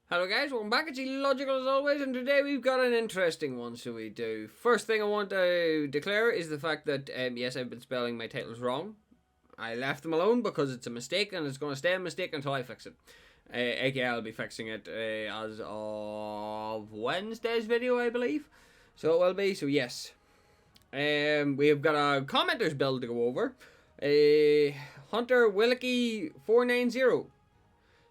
Hello guys, welcome back. It's Illogical as always, and today we've got an interesting one, so we do. First thing I want to declare is the fact that, yes, I've been spelling my titles wrong. I left them alone because it's a mistake, and it's going to stay a mistake until I fix it. AKA I'll be fixing it as of Wednesday's video, I believe. So it will be, so yes. We've got a commenters build to go over. Hunterwilkie490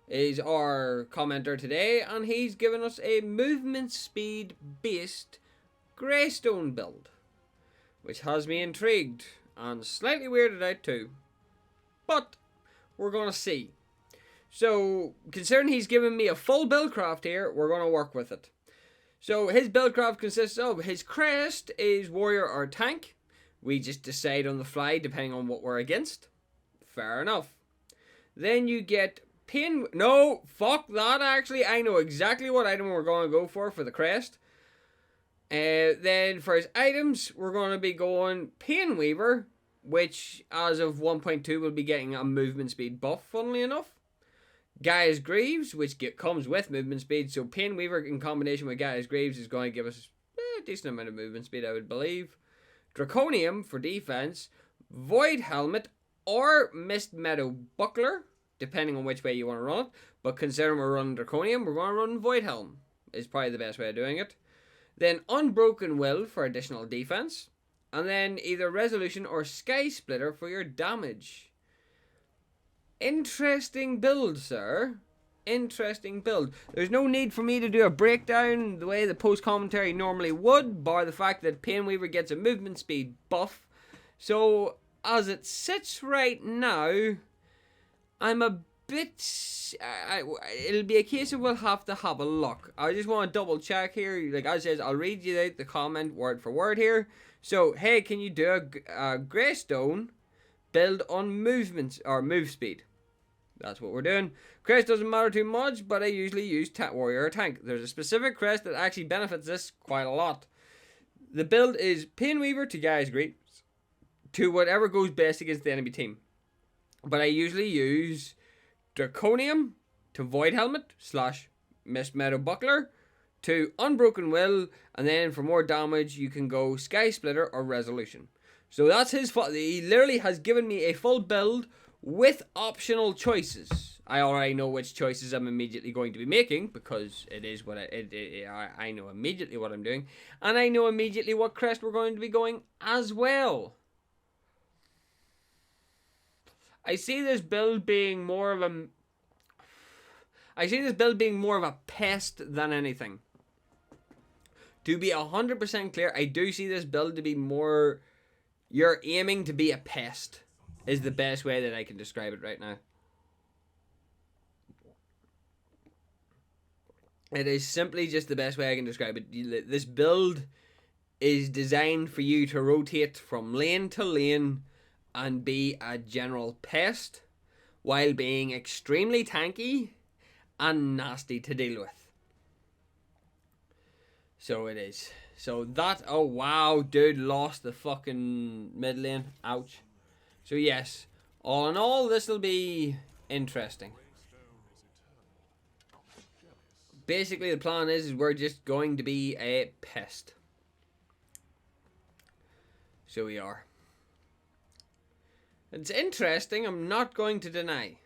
is our commenter today, and he's given us a movement speed based Greystone build, which has me intrigued and slightly weirded out too, but we're gonna see. So considering he's given me a full build craft here, we're gonna work with it. So his build craft consists of his crest is warrior or tank. We just decide on the fly depending on what we're against. Fair enough. Then you get no, fuck that actually. I know exactly what item we're going to go for the crest. Then for his items, we're going to be going Painweaver, which as of 1.2 will be getting a movement speed buff, funnily enough. Gaia's Greaves, which comes with movement speed. So Painweaver in combination with Gaia's Greaves is going to give us a decent amount of movement speed, I would believe. Draconum for defense. Void Helmet or Mistmeadow Buckler, depending on which way you want to run it. But considering we're running Draconum, we're going to run Void Helm. Is probably the best way of doing it. Then Unbroken Will for additional defense. And then either Resolution or Sky Splitter for your damage. Interesting build, sir. Interesting build. There's no need for me to do a breakdown the way the post commentary normally would, bar the fact that Painweaver gets a movement speed buff. So as it sits right now, I'm a bit... it'll be a case of we'll have to have a look. I just want to double check here. Like I says, I'll read you out the comment word for word here. So, hey, can you do a Greystone build on movements or move speed? That's what we're doing. Crest doesn't matter too much, but I usually use warrior or tank. There's a specific crest that actually benefits this quite a lot. The build is Painweaver to Gaia's Greaves to whatever goes best against the enemy team. But I usually use Draconum to Void Helmet / Mistmeadow Buckler to Unbroken Will, and then for more damage you can go Sky Splitter or Resolution. So that's his fault. He literally has given me a full build with optional choices. I already know which choices I'm immediately going to be making because it is what I know immediately what I'm doing, and I know immediately what crest we're going to be going as well. I see this build being more of a pest than anything. To be 100% clear, I do see this build to be more... You're aiming to be a pest is the best way that I can describe it right now. It is simply just the best way I can describe it. This build is designed for you to rotate from lane to lane and be a general pest while being extremely tanky and nasty to deal with. So it is. So that, oh wow, dude lost the fucking mid lane. Ouch. So yes, all in all, this will be interesting. Basically the plan is we're just going to be a pest. So we are. It's interesting, I'm not going to deny.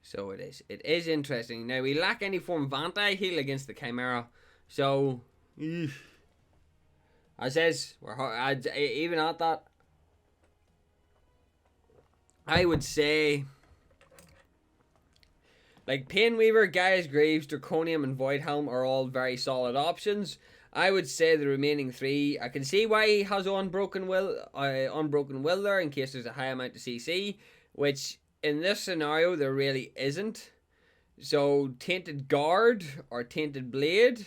So it is. It is interesting. Now, we lack any form of anti-heal against the Chimera. So, I says, even at that, I would say, like, Painweaver, Gaia's Greaves, Draconum, and Void Helm are all very solid options. I would say the remaining three, I can see why he has Unbroken Will there in case there's a high amount of CC, which in this scenario there really isn't. So Tainted Guard or Tainted Blade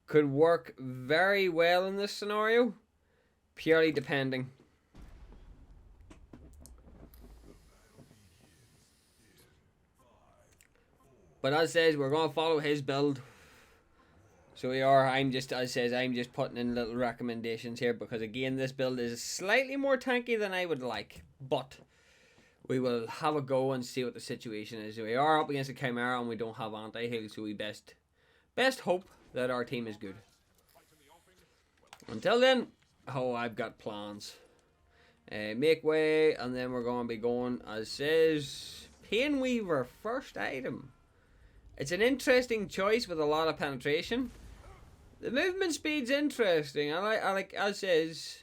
could work very well in this scenario, purely depending. But as says, we're going to follow his build. So we are, I'm just putting in little recommendations here because again, this build is slightly more tanky than I would like. But we will have a go and see what the situation is. We are up against a Chimera and we don't have anti-heal, so we best hope that our team is good. Until then, I've got plans. Make way, and then we're going to be going, as says, Painweaver, first item. It's an interesting choice with a lot of penetration. The movement speed's interesting. I like, as says,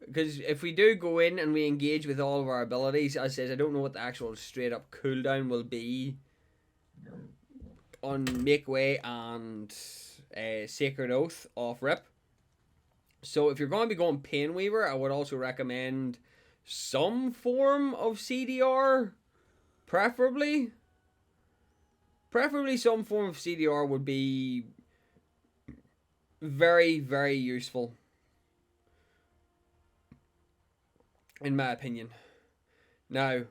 because if we do go in and we engage with all of our abilities, as says, I don't know what the actual straight up cooldown will be on Make Way and Sacred Oath off rip. So if you're going to be going Painweaver, I would also recommend some form of CDR, preferably. Preferably some form of CDR would be very, very useful, in my opinion. Now, it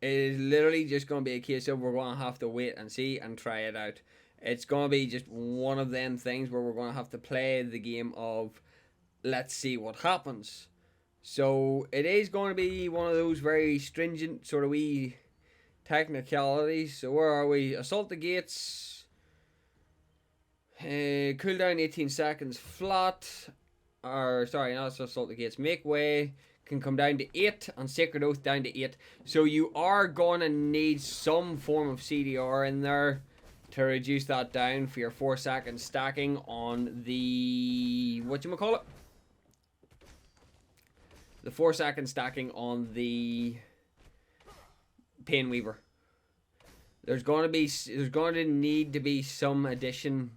is literally just going to be a case of we're going to have to wait and see and try it out. It's going to be just one of them things where we're going to have to play the game of let's see what happens. So it is going to be one of those very stringent sort of wee technicalities. So where are we? Assault the gates. Cooldown 18 seconds flat. Or sorry, not assault the gates. Make way can come down to 8 and Sacred Oath down to 8. So you are going to need some form of CDR in there to reduce that down for your 4 second stacking on the whatchamacallit? The 4 second stacking on the Painweaver. There's going to need to be some addition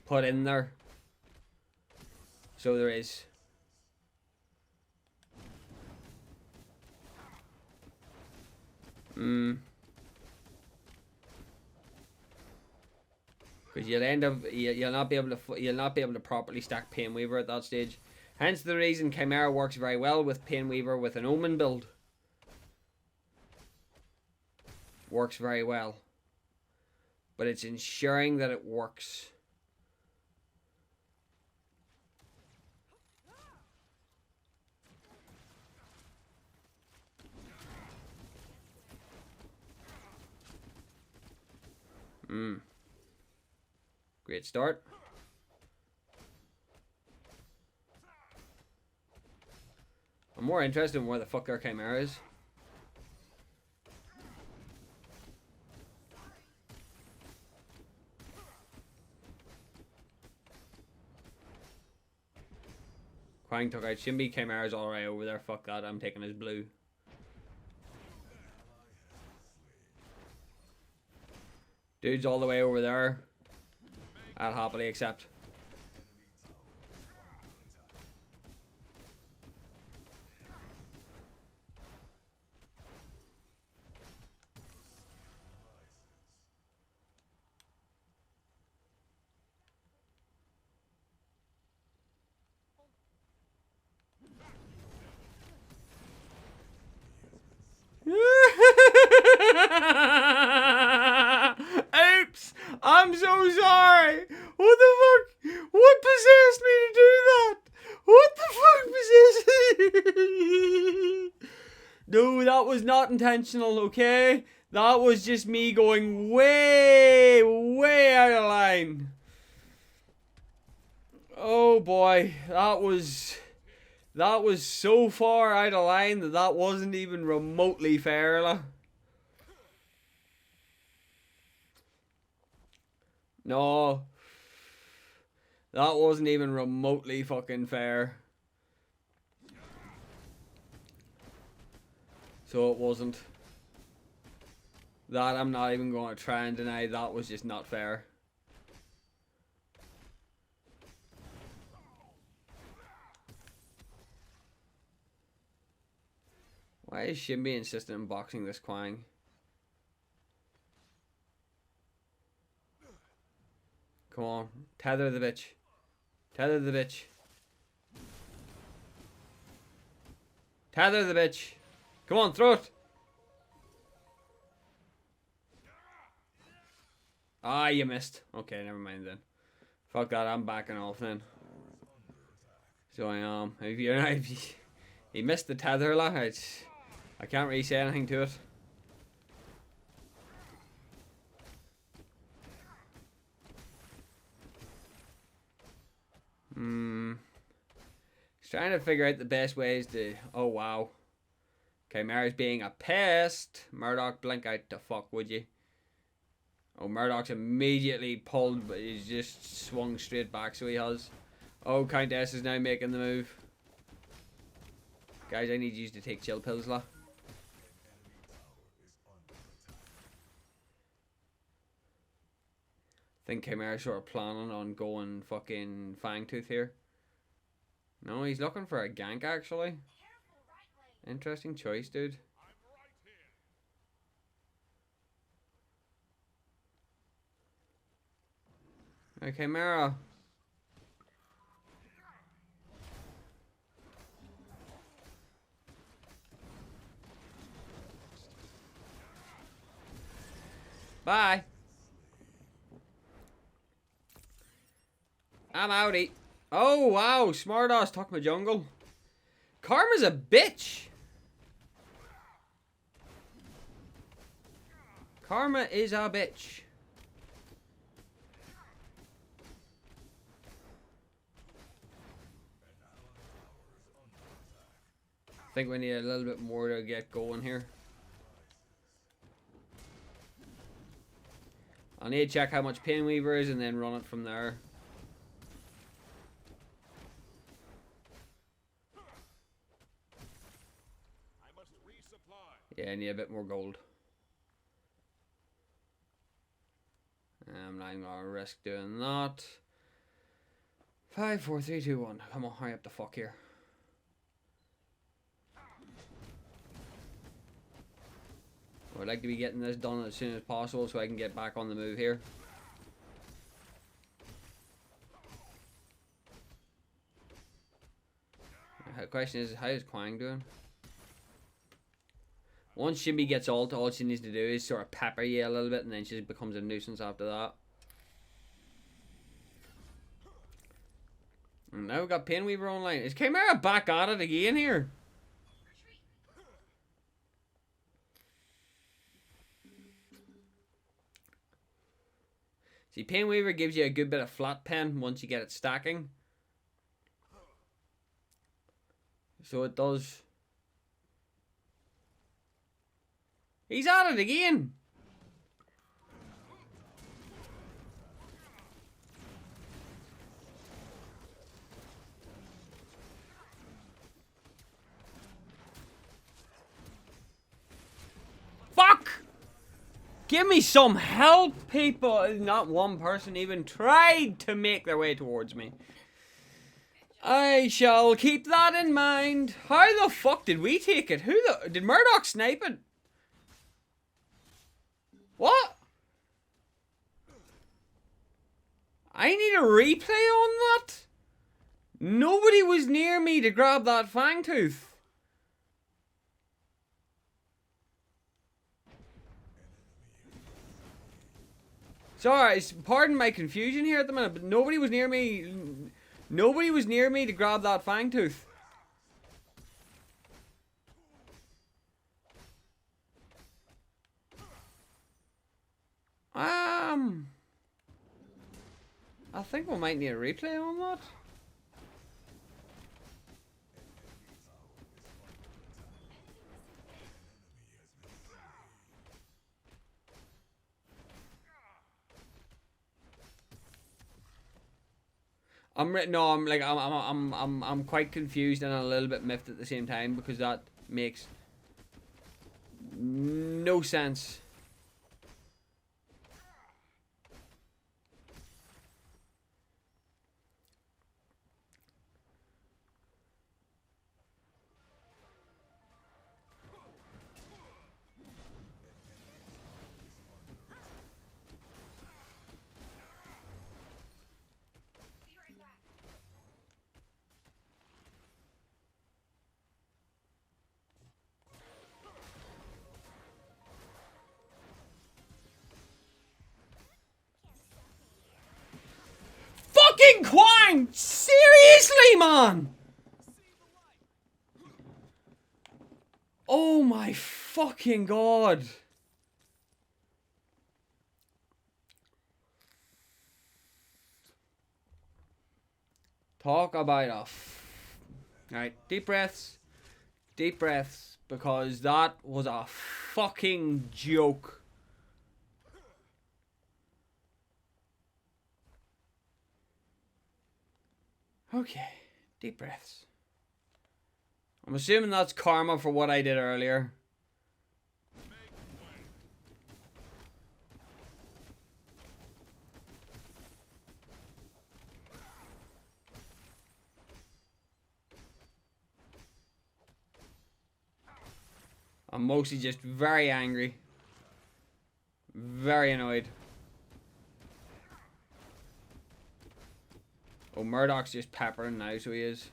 put in there. So there is. Because you'll not be able to properly stack Painweaver at that stage. Hence the reason Chimera works very well with Painweaver with an Omen build. Works very well. But it's ensuring that it works. Great start. I'm more interested in where the fuck our Chimera is. Quang took out Shimby. Chimera's alright over there. Fuck that. I'm taking his blue. Dude's all the way over there. I'll happily accept. Oops! I'm so sorry! What the fuck? What possessed me to do that? What the fuck possessed me? No, that was not intentional, okay? That was just me going way, way out of line. Oh boy, that was so far out of line that wasn't even remotely fair, lah. No. That wasn't even remotely fucking fair. So it wasn't. That I'm not even going to try and deny. That was just not fair. Why is Shimby insisting on boxing this Quang? Come on. Tether the bitch. Tether the bitch. Tether the bitch. Come on, throw it. Ah, you missed. Okay, never mind then. Fuck that, I'm backing off then. So I am. If you he missed the tether, lah. I can't really say anything to it. Just trying to figure out the best ways to... Oh, wow. Chimera's being a pest. Murdoch, blink out the fuck, would you? Oh, Murdoch's immediately pulled, but he's just swung straight back, so he has. Oh, Countess is now making the move. Guys, I need you to take chill pills, la. I think Chimera's sort of planning on going fucking Fangtooth here. No, he's looking for a gank, actually. Interesting choice, dude. Okay, Chimera. Bye. I'm outie. Oh, wow. Smart ass took my jungle. Karma's a bitch. Karma is a bitch. I think we need a little bit more to get going here. I need to check how much Painweaver is and then run it from there. Yeah, I need a bit more gold. I'm not even gonna risk doing that. 5, 4, 3, 2, 1. Come on, hurry up the fuck here. I'd like to be getting this done as soon as possible so I can get back on the move here. The question is, how is Quang doing? Once Shimmy gets ult, all she needs to do is sort of pepper you a little bit and then she becomes a nuisance after that. And now we've got Painweaver online. Is Chimera back at it again here? See, Painweaver gives you a good bit of flat pen once you get it stacking. So it does. He's at it again. Fuck! Give me some help, people. Not one person even tried to make their way towards me. I shall keep that in mind. How the fuck did we take it? Did Murdoch snipe it? What? I need a replay on that? Nobody was near me to grab that Fangtooth. Sorry, pardon my confusion here at the minute, but nobody was near me. Nobody was near me to grab that Fangtooth. I think we might need a replay on that. I'm quite confused and a little bit miffed at the same time because that makes no sense. Fucking Quang! Seriously, man! Oh my fucking god. Talk about a Alright, deep breaths. Deep breaths. Because that was a fucking joke. Okay, deep breaths. I'm assuming that's karma for what I did earlier. I'm mostly just very angry. Very annoyed. Oh, Murdoch's just peppering now, so he is.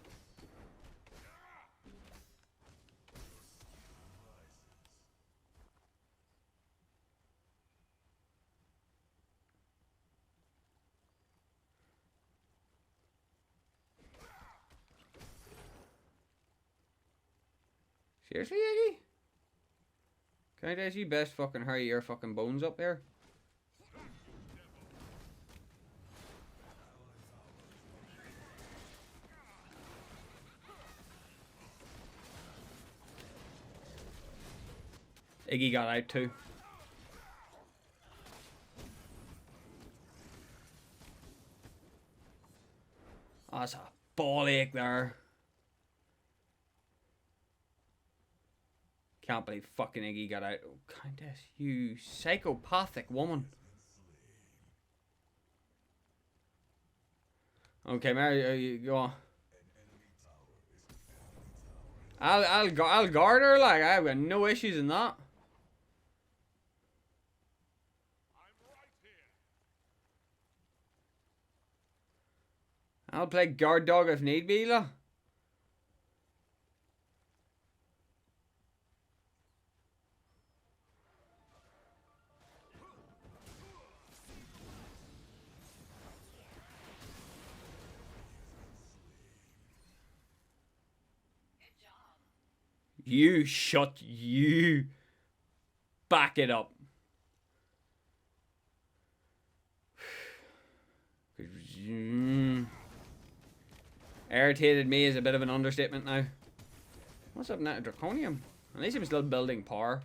Seriously, Iggy? Can I guess you best fucking hurry your fucking bones up there? Iggy got out too. Oh, that's a ball ache there. Can't believe fucking Iggy got out. Oh, Countess, you psychopathic woman. Okay, Mary, you go on. I'll guard her. Like I've got no issues in that. I'll play guard dog if need be, lah. You shut you. Back it up. Irritated me is a bit of an understatement now. What's up now? Draconium? At least I'm still building power.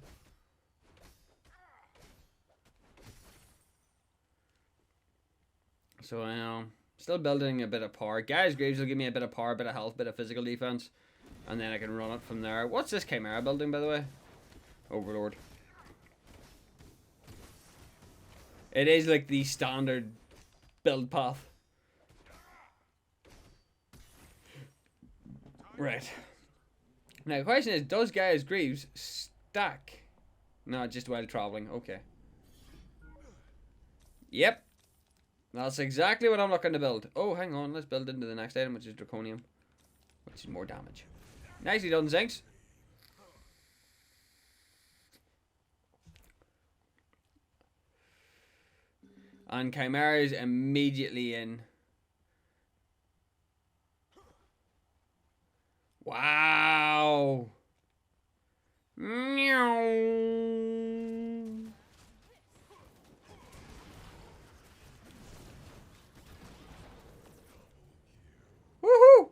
So, still building a bit of power. Gaia's Greaves will give me a bit of power, a bit of health, a bit of physical defense. And then I can run it from there. What's this Chimera building, by the way? Overlord. It is like the standard build path. Right. Now, the question is, does Gaia's Greaves stack? No, just while traveling. Okay. Yep. That's exactly what I'm looking to build. Oh, hang on. Let's build into the next item, which is Draconium. Which is more damage. Nicely done, Zinx. And Chimera's immediately in. Wow. Meow. Woohoo.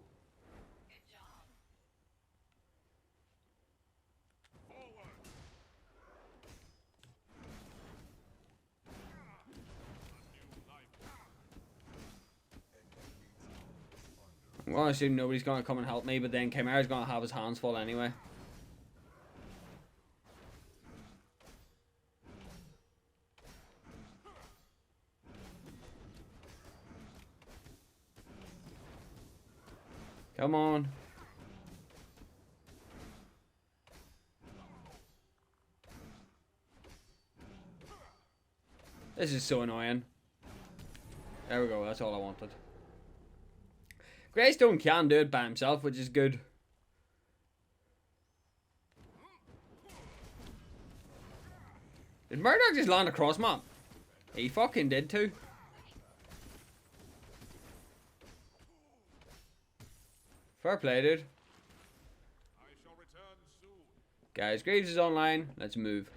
I'm going to assume nobody's going to come and help me, but then Chimera's going to have his hands full anyway. Come on. This is so annoying. There we go, that's all I wanted. Greystone can do it by himself, which is good. Did Murdoch just land across map? He fucking did too. Fair play, dude. Guys, Greaves is online. Let's move.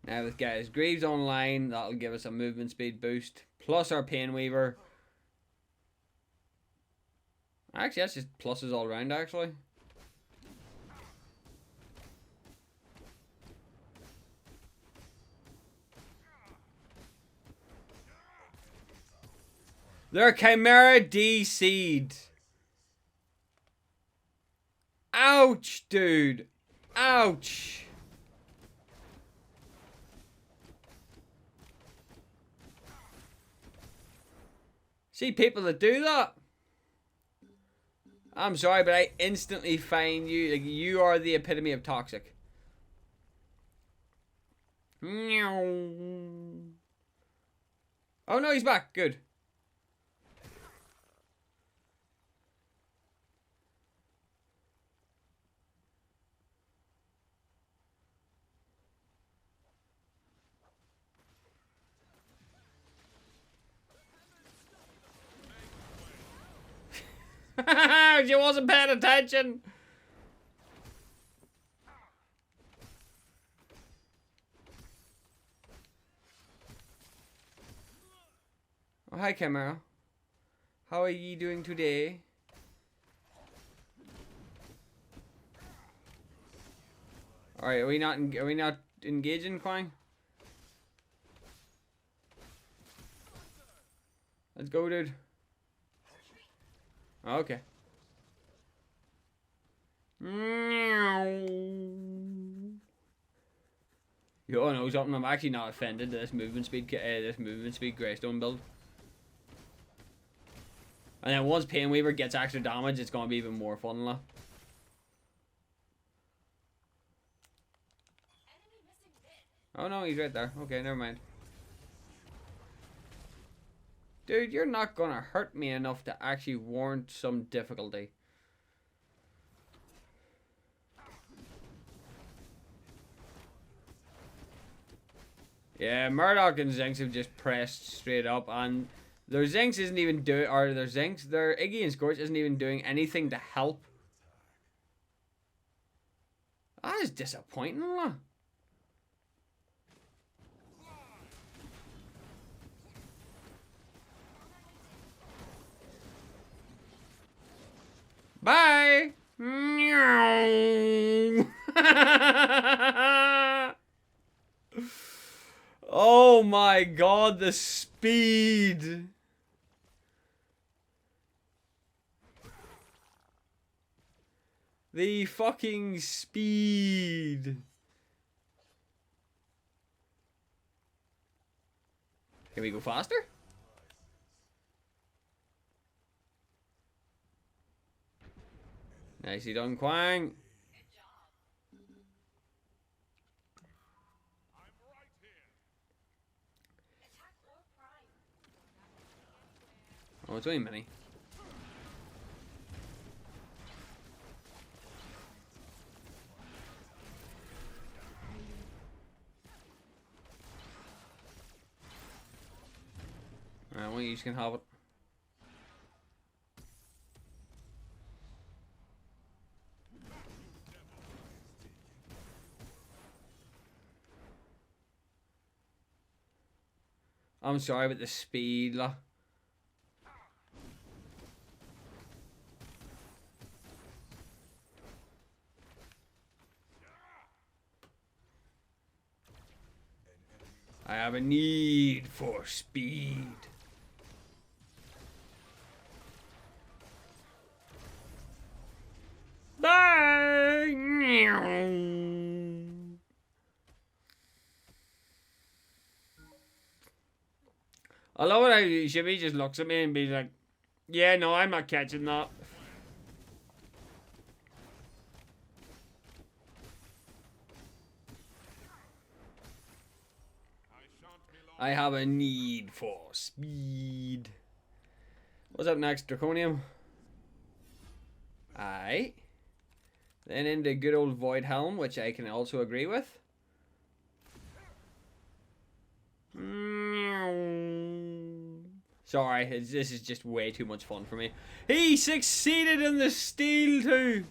Now with guys, Greaves online, that'll give us a movement speed boost. Plus our Painweaver. Actually, that's just pluses all around, actually. Their Chimera DC'd. Ouch, dude. Ouch. See people that do that? I'm sorry, but I instantly find you, like, you are the epitome of toxic. Oh no, he's back. Good. She wasn't paying attention. Oh, hi, Chimera. How are ye doing today? All right, are we not engaging, Quang? Let's go, dude. Okay. Yo, no, something. I'm actually not offended to this movement speed Greystone build. And then once Painweaver gets extra damage, it's gonna be even more fun, lah. Oh no, he's right there. Okay, never mind. Dude, you're not gonna hurt me enough to actually warrant some difficulty. Yeah, Murdoch and Zinx have just pressed straight up, and their Zinx isn't even doing, or their Iggy and Scorch isn't even doing anything to help. That is disappointing, lah. Bye. Oh my god, the speed. The fucking speed. Can we go faster? Nicely done, Quang. Oh, it's only mini. Alright, well, you just can have it. I'm sorry about the speed, lah. I have a need for speed. Bye! I love it how Shibby just looks at me and be like, yeah, no, I'm not catching that. I have a need for speed. What's up next, Draconum? Aye. Then into good old Void Helm, which I can also agree with. Sorry, this is just way too much fun for me. He succeeded in the steal too.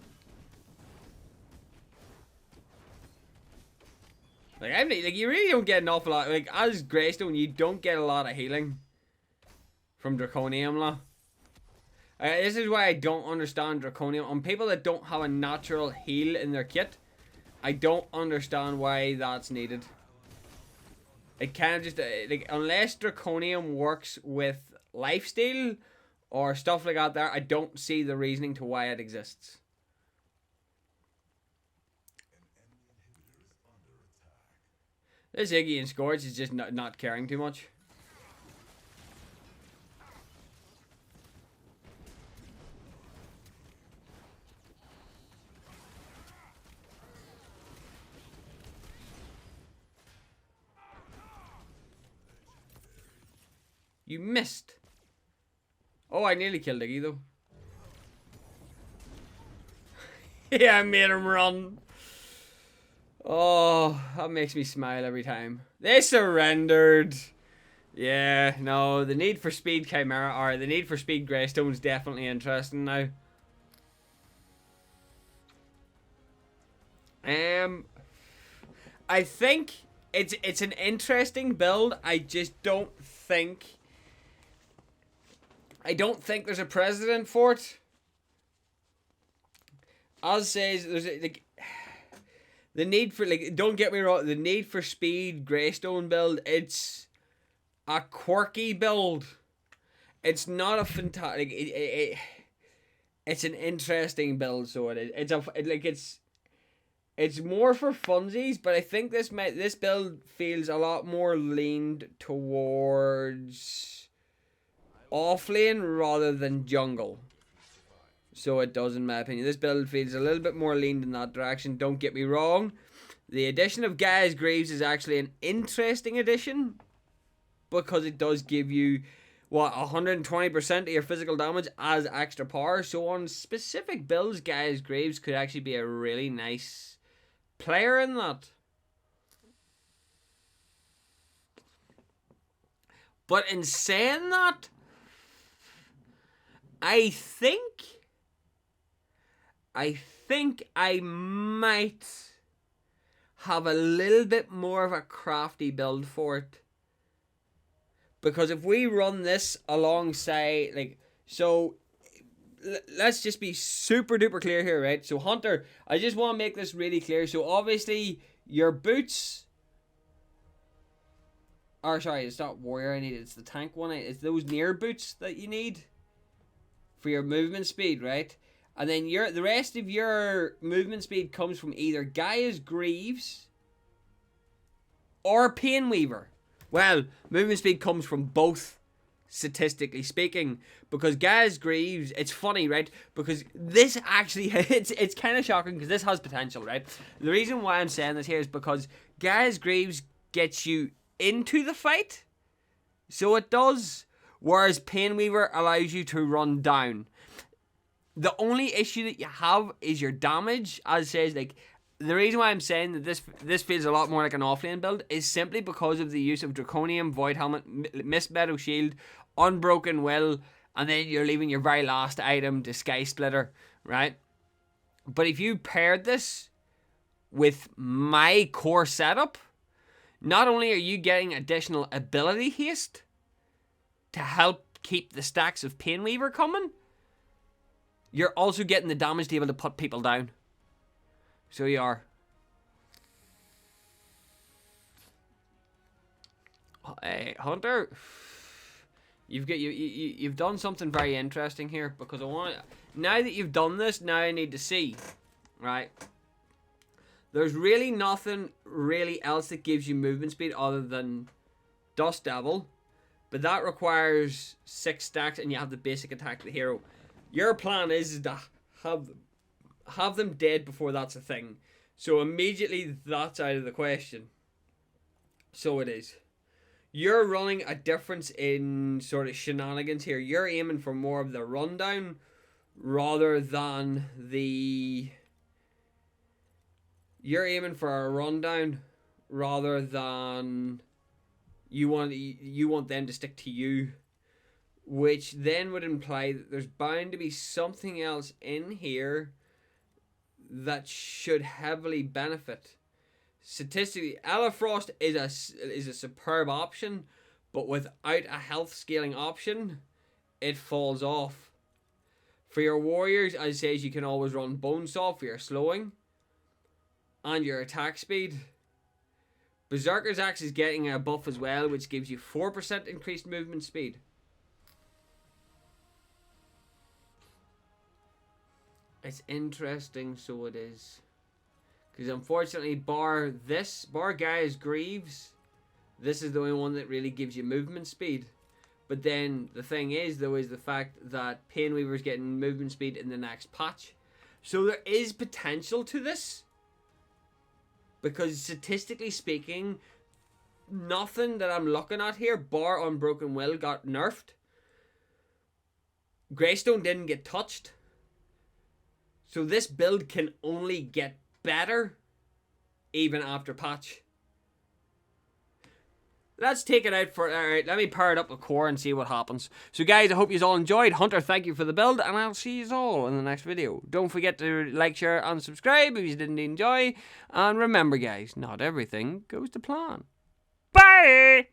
Like you really don't get an awful lot. Like as Greystone, you don't get a lot of healing from Draconium, lah. This is why I don't understand Draconium. On people that don't have a natural heal in their kit, I don't understand why that's needed. It can't just like unless Draconium works with lifesteal or stuff like that. There, I don't see the reasoning to why it exists. This Iggy and Scorch is just not caring too much. You missed. Oh, I nearly killed Iggy though. Yeah, I made him run. Oh, that makes me smile every time. They surrendered. Yeah, no, the need for speed Chimera, or the need for speed Greystone is definitely interesting now. I think it's an interesting build. I just don't think there's a precedent for it. As says, there's like the need for, like, don't get me wrong, the need for speed Greystone build, it's a quirky build. It's not a fantastic. It's an interesting build, so it is. It's more for funsies, but I think this build feels a lot more leaned towards offlane rather than jungle. So it does, in my opinion. This build feels a little bit more leaned in that direction. Don't get me wrong. The addition of Gaia's Greaves is actually an interesting addition, because it does give you, what, 120% of your physical damage as extra power. So on specific builds, Gaia's Greaves could actually be a really nice player in that. But in saying that, I think I might have a little bit more of a crafty build for it. Because if we run this alongside, like, so let's just be super duper clear here, right? So Hunter, I just want to make this really clear. So obviously your boots, or sorry, it's not warrior I need, it's the tank one. It's those Nyr boots that you need for your movement speed, right? And then the rest of your movement speed comes from either Gaia's Greaves or Painweaver. Well, movement speed comes from both, statistically speaking, because Gaia's Greaves, it's funny, right? Because this actually, it's kind of shocking, because this has potential, right? The reason why I'm saying this here is because Gaia's Greaves gets you into the fight, so it does, whereas Painweaver allows you to run down. The only issue that you have is your damage, as it says, like, the reason why I'm saying that this feels a lot more like an offlane build is simply because of the use of Draconium, Void Helmet, Mistmeadow Shield, Unbroken Will, and then you're leaving your very last item to Sky Splitter, right? But if you paired this with my core setup, not only are you getting additional ability haste to help keep the stacks of Painweaver coming, you're also getting the damage to be able to put people down. So you are. Hey, Hunter, you've done something very interesting here, because I want, now that you've done this, now I need to see, right? There's really nothing really else that gives you movement speed other than Dust Devil, but that requires 6 stacks, and you have the basic attack of the hero. Your plan is to have them dead before that's a thing. So immediately that's out of the question. So it is. You're running a difference in sort of shenanigans here. You're aiming for more of the rundown rather than the... You're aiming for a rundown rather than you want them to stick to you. which then would imply that there's bound to be something else in here that should heavily benefit. Statistically, Elefrost is a superb option, but without a health scaling option, it falls off. For your warriors, as it says, you can always run Bonesaw for your slowing and your attack speed. Berserker's Axe is getting a buff as well, which gives you 4% increased movement speed. It's interesting, so it is. Because unfortunately, bar Gaia's Greaves, this is the only one that really gives you movement speed. But then the thing is, though, is the fact that Painweaver's getting movement speed in the next patch. So there is potential to this. Because statistically speaking, nothing that I'm looking at here, bar Unbroken Will, got nerfed. Greystone didn't get touched. So this build can only get better even after patch. Let's take it out for... Alright, let me power it up with core and see what happens. So guys, I hope you all enjoyed. Hunter, thank you for the build, and I'll see you all in the next video. Don't forget to like, share, and subscribe if you didn't enjoy. And remember guys, not everything goes to plan. Bye!